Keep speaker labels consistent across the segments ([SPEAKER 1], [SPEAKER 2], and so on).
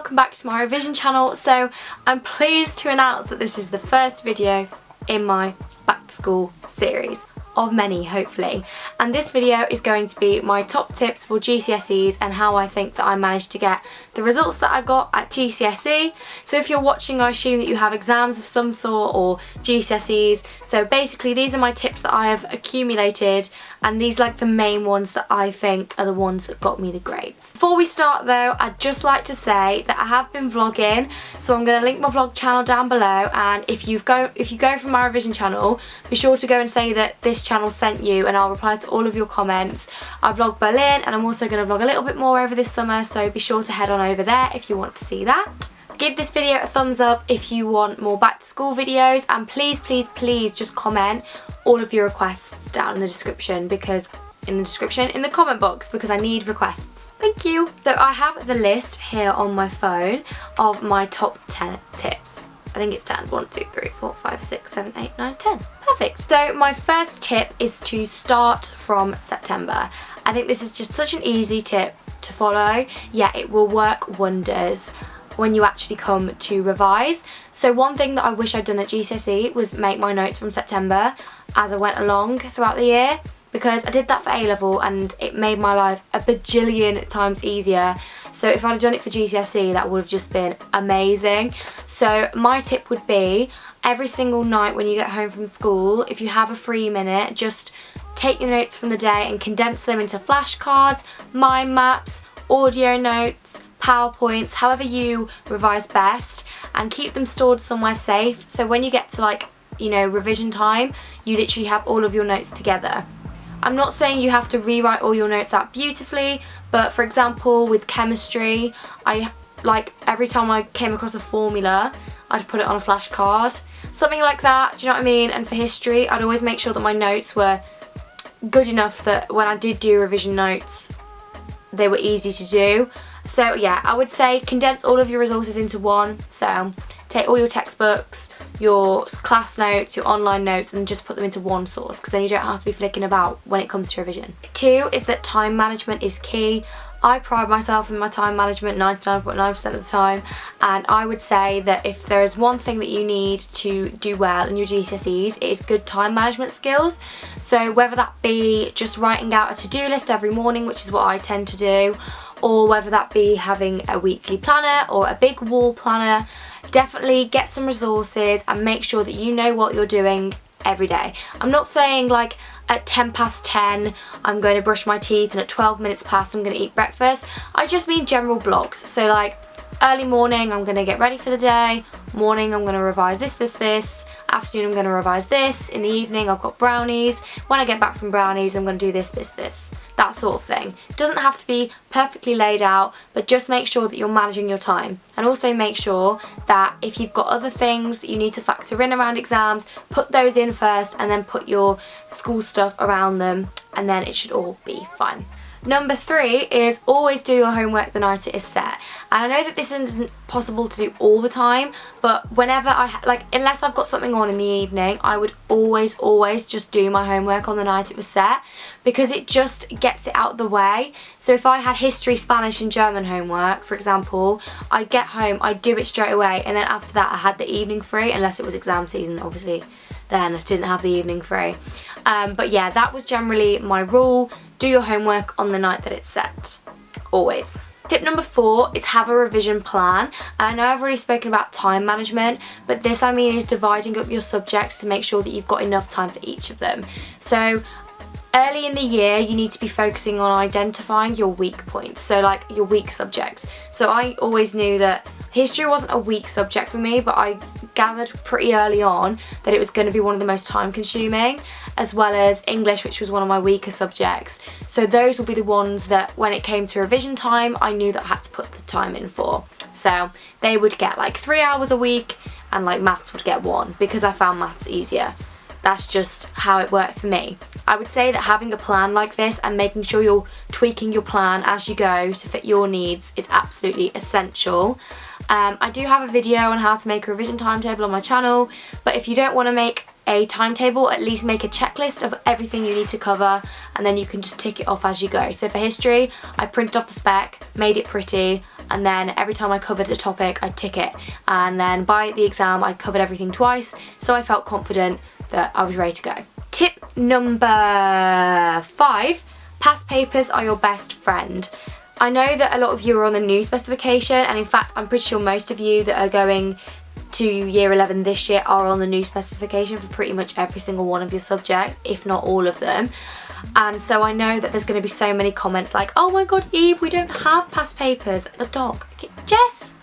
[SPEAKER 1] welcome back to my revision channel. So I'm pleased to announce that this is the first video in my back to school series of many, hopefully, and this video is going to be my top tips for GCSEs and how I think that I managed to get the results that I got at GCSE. So if you're watching, I assume that you have exams of some sort or GCSEs. So basically these are my tips that I have accumulated, and these are like the main ones that I think are the ones that got me the grades. Before we start though, I'd just like to say that I have been vlogging, so I'm going to link my vlog channel down below, and if you go from my revision channel, be sure to go and say that this channel sent you, and I'll reply to all of your comments. I vlog Berlin, and I'm also going to vlog a little bit more over this summer, so be sure to head on over there if you want to see that. Give this video a thumbs up if you want more back to school videos, and please just comment all of your requests down in the description, in the comment box, because I need requests. Thank you. So I have the list here on my phone of my top 10 tips. I think it's 10. 1, 2, 3, 4, 5, 6, 7, 8, 9, 10. Perfect. So my first tip is to start from September. I think this is just such an easy tip to follow, yet it will work wonders when you actually come to revise. So one thing that I wish I'd done at GCSE was make my notes from September as I went along throughout the year, because I did that for A-level and it made my life a bajillion times easier. So if I'd have done it for GCSE, that would have just been amazing. So my tip would be, every single night when you get home from school, if you have a free minute, just take your notes from the day and condense them into flashcards, mind maps, audio notes, PowerPoints, however you revise best, and keep them stored somewhere safe. So when you get to, like, you know, revision time, you literally have all of your notes together. I'm not saying you have to rewrite all your notes out beautifully, but for example with chemistry, every time I came across a formula, I'd put it on a flashcard, something like that, do you know what I mean? And for history, I'd always make sure that my notes were good enough that when I did do revision notes, they were easy to do. So yeah, I would say condense all of your resources into one. So take all your textbooks, your class notes, your online notes, and just put them into one source, because then you don't have to be flicking about when it comes to revision. 2 is that time management is key. I pride myself in my time management 99.9% of the time, and I would say that if there is one thing that you need to do well in your GCSEs, it is good time management skills. So whether that be just writing out a to-do list every morning, which is what I tend to do, or whether that be having a weekly planner or a big wall planner, definitely get some resources and make sure that you know what you're doing every day. I'm not saying like at 10:10 I'm going to brush my teeth and at 12 minutes past I'm going to eat breakfast. I just mean general blocks. So like early morning I'm going to get ready for the day, morning I'm going to revise this, afternoon I'm going to revise this, in the evening I've got brownies, when I get back from brownies I'm going to do this, that sort of thing. It doesn't have to be perfectly laid out, but just make sure that you're managing your time, and also make sure that if you've got other things that you need to factor in around exams, put those in first and then put your school stuff around them, and then it should all be fine. Number 3 is always do your homework the night it is set. And I know that this isn't possible to do all the time, but whenever unless I've got something on in the evening, I would always just do my homework on the night it was set, because it just gets it out of the way. So if I had history, Spanish and German homework, for example, I'd get home, I'd do it straight away, and then after that I had the evening free, unless it was exam season, obviously then I didn't have the evening free. But yeah, that was generally my rule. Do your homework on the night that it's set, always. Tip number 4 is have a revision plan. And I know I've already spoken about time management, but this I mean is dividing up your subjects to make sure that you've got enough time for each of them. So early in the year you need to be focusing on identifying your weak points, so like your weak subjects. So I always knew that history wasn't a weak subject for me, but I gathered pretty early on that it was going to be one of the most time consuming, as well as English, which was one of my weaker subjects. So those will be the ones that when it came to revision time, I knew that I had to put the time in for. So they would get like 3 hours a week, and like maths would get 1, because I found maths easier. That's just how it worked for me. I would say that having a plan like this and making sure you're tweaking your plan as you go to fit your needs is absolutely essential. I do have a video on how to make a revision timetable on my channel, but if you don't want to make a timetable, at least make a checklist of everything you need to cover, and then you can just tick it off as you go. So for history, I printed off the spec, made it pretty, and then every time I covered a topic, I'd tick it. And then by the exam, I covered everything twice, so I felt confident that I was ready to go. Tip number 5, past papers are your best friend. I know that a lot of you are on the new specification, and in fact I'm pretty sure most of you that are going to year 11 this year are on the new specification for pretty much every single one of your subjects, if not all of them. And so I know that there's going to be so many comments like, oh my god Eve, we don't have past papers. The dog. Okay, Jess.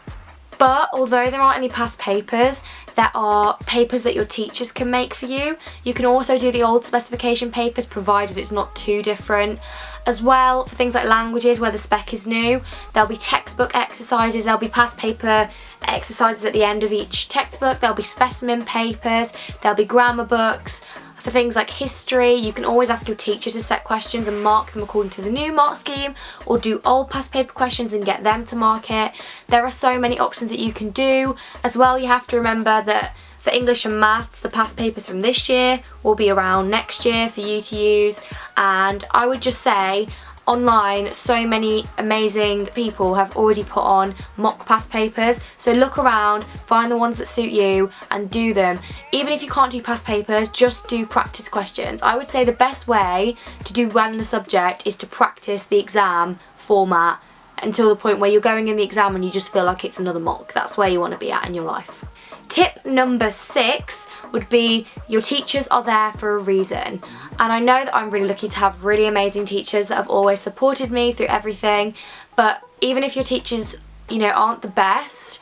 [SPEAKER 1] But although there aren't any past papers, there are papers that your teachers can make for you. You can also do the old specification papers, provided it's not too different. As well, for things like languages where the spec is new, there'll be textbook exercises, there'll be past paper exercises at the end of each textbook, there'll be specimen papers, there'll be grammar books. For things like history, you can always ask your teacher to set questions and mark them according to the new mark scheme, or do old past paper questions and get them to mark it. There are so many options that you can do. As well, you have to remember that for English and maths, the past papers from this year will be around next year for you to use. And I would just say, online, so many amazing people have already put on mock past papers, so look around, find the ones that suit you and do them. Even if you can't do past papers, just do practice questions. I would say the best way to do well in a subject is to practice the exam format until the point where you're going in the exam and you just feel like it's another mock. That's where you want to be at in your life. Tip number 6 would be your teachers are there for a reason. And I know that I'm really lucky to have really amazing teachers that have always supported me through everything, but even if your teachers, you know, aren't the best,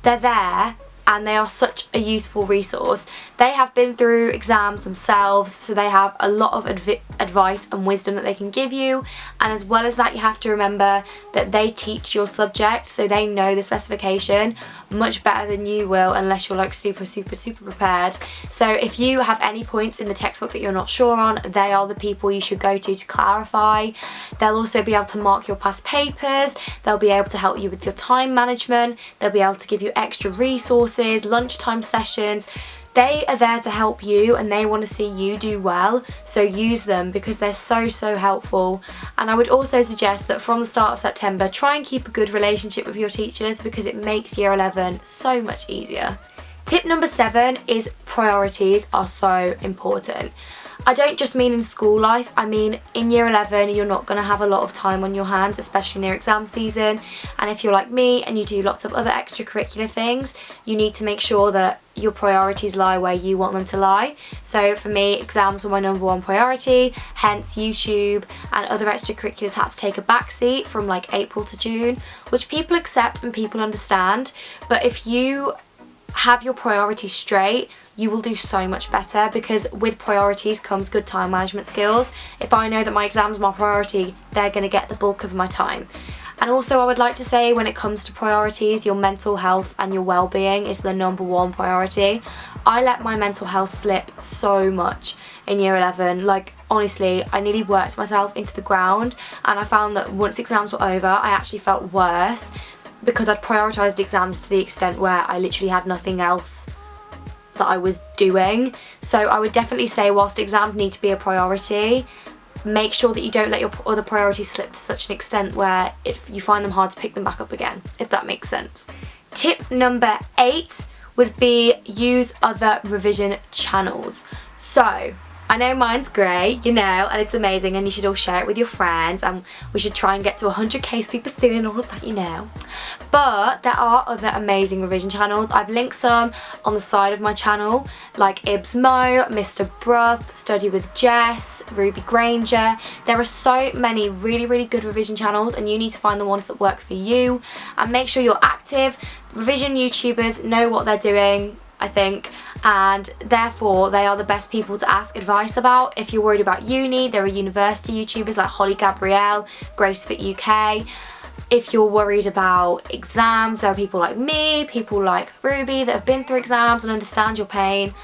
[SPEAKER 1] they're there and they are such a useful resource. They have been through exams themselves, so they have a lot of advice and wisdom that they can give you. And as well as that, you have to remember that they teach your subject, so they know the specification much better than you will, unless you're like super prepared. So if you have any points in the textbook that you're not sure on, they are the people you should go to clarify. They'll also be able to mark your past papers, they'll be able to help you with your time management, they'll be able to give you extra resources, lunchtime sessions. They are there to help you and they want to see you do well, so use them because they're so helpful. And I would also suggest that from the start of September, try and keep a good relationship with your teachers because it makes year 11 so much easier. Tip number 7 is priorities are so important. I don't just mean in school life, I mean in year 11 you're not going to have a lot of time on your hands, especially near exam season, and if you're like me and you do lots of other extracurricular things, you need to make sure that your priorities lie where you want them to lie. So for me, exams were my #1 priority, hence YouTube and other extracurriculars had to take a backseat from like April to June, which people accept and people understand, but if you have your priorities straight, you will do so much better, because with priorities comes good time management skills. If I know that my exams are my priority, they're going to get the bulk of my time. And also I would like to say, when it comes to priorities, your mental health and your well-being is the #1 priority. I let my mental health slip so much in year 11, like honestly I nearly worked myself into the ground, and I found that once exams were over I actually felt worse because I'd prioritised exams to the extent where I literally had nothing else that I was doing. So I would definitely say, whilst exams need to be a priority, make sure that you don't let your other priorities slip to such an extent where if you find them hard to pick them back up again, if that makes sense. Tip number 8 would be use other revision channels. So I know mine's great, you know, and it's amazing, and you should all share it with your friends, and we should try and get to 100k super soon and all of that, you know. But there are other amazing revision channels. I've linked some on the side of my channel, like Ibs Mo, Mr. Bruff, Study with Jess, Ruby Granger. There are so many really good revision channels, and you need to find the ones that work for you, and make sure you're active. Revision YouTubers know what they're doing, I think, and therefore they are the best people to ask advice about. If you're worried about uni, there are university YouTubers like Holly Gabrielle, Gracefit UK. If you're worried about exams, there are people like me, people like Ruby that have been through exams and understand your pain,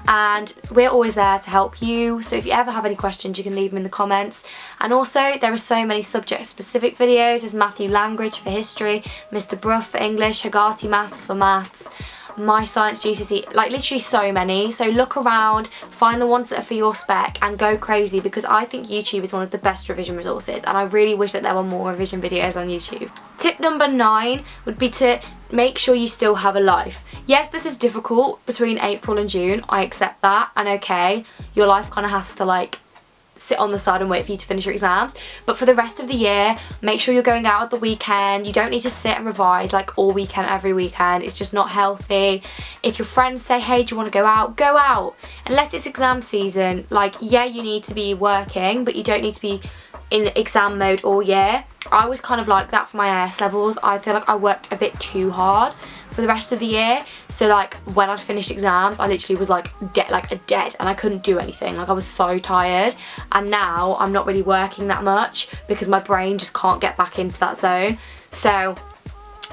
[SPEAKER 1] and we're always there to help you. So if you ever have any questions, you can leave them in the comments. And also there are so many subject specific videos. There's Matthew Langridge for history, Mr. Bruff for English, Hagati Maths for maths. My Science GCSE, like literally so many. So look around, find the ones that are for your spec and go crazy, because I think YouTube is one of the best revision resources and I really wish that there were more revision videos on YouTube. Tip number 9 would be to make sure you still have a life. Yes, this is difficult between April and June, I accept that, and okay, your life kind of has to like sit on the side and wait for you to finish your exams, but for the rest of the year, make sure you're going out at the weekend. You don't need to sit and revise like all weekend, every weekend. It's just not healthy. If your friends say, hey, do you want to go out? Go out. Unless it's exam season, like, yeah, you need to be working, but you don't need to be in exam mode all year. I was kind of like that for my AS levels. I feel like I worked a bit too hard for the rest of the year, so like when I'd finished exams I literally was like dead and I couldn't do anything, like I was so tired. And now I'm not really working that much because my brain just can't get back into that zone. So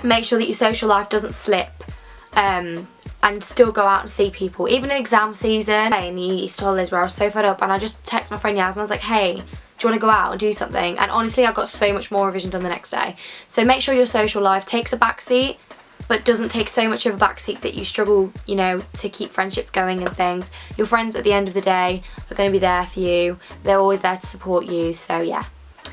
[SPEAKER 1] make sure that your social life doesn't slip, and still go out and see people, even in exam season. In the Easter holidays where I was so fed up, and I just texted my friend Yas and I was like, hey, do you want to go out and do something? And honestly, I got so much more revision done the next day. So make sure your social life takes a backseat, but doesn't take so much of a backseat that you struggle, you know, to keep friendships going and things. Your friends at the end of the day are going to be there for you. They're always there to support you, so yeah.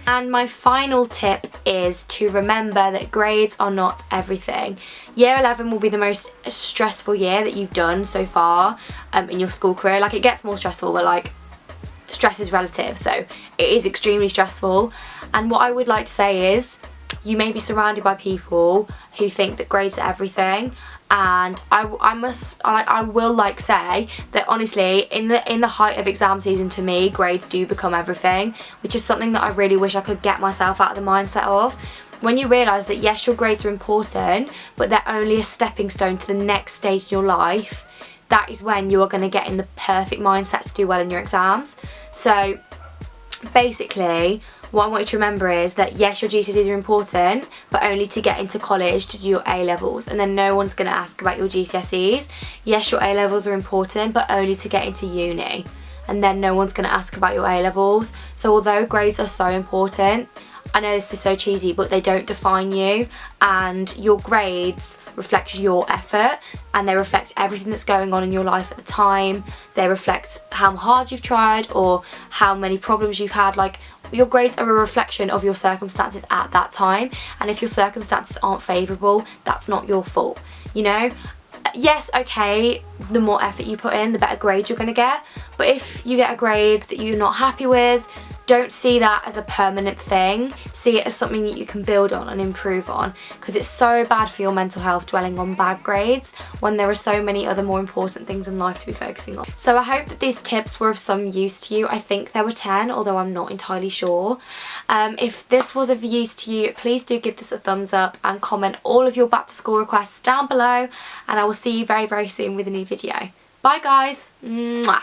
[SPEAKER 1] And my final tip is to remember that grades are not everything. Year 11 will be the most stressful year that you've done so far in your school career. Like, it gets more stressful, but like, stress is relative, so it is extremely stressful. And what I would like to say is, you may be surrounded by people who think that grades are everything, and I will say that honestly, in the height of exam season, to me, grades do become everything, which is something that I really wish I could get myself out of the mindset of. When you realise that yes, your grades are important, but they're only a stepping stone to the next stage in your life, that is when you are going to get in the perfect mindset to do well in your exams. So basically, what I want you to remember is that yes, your GCSEs are important, but only to get into college to do your A-levels, and then no one's going to ask about your GCSEs. Yes, your A-levels are important, but only to get into uni, and then no one's going to ask about your A-levels. So although grades are so important, I know this is so cheesy, but they don't define you, and your grades reflect your effort, and they reflect everything that's going on in your life at the time. They reflect how hard you've tried or how many problems you've had. Like, your grades are a reflection of your circumstances at that time, and if your circumstances aren't favourable, that's not your fault, you know? Yes, okay, the more effort you put in, the better grade you're going to get, but if you get a grade that you're not happy with, don't see that as a permanent thing. See it as something that you can build on and improve on, because it's so bad for your mental health dwelling on bad grades when there are so many other more important things in life to be focusing on. So I hope that these tips were of some use to you. I think there were 10, although I'm not entirely sure. If this was of use to you, please do give this a thumbs up and comment all of your back to school requests down below, and I will see you very, very soon with a new video. Bye guys! Mwah.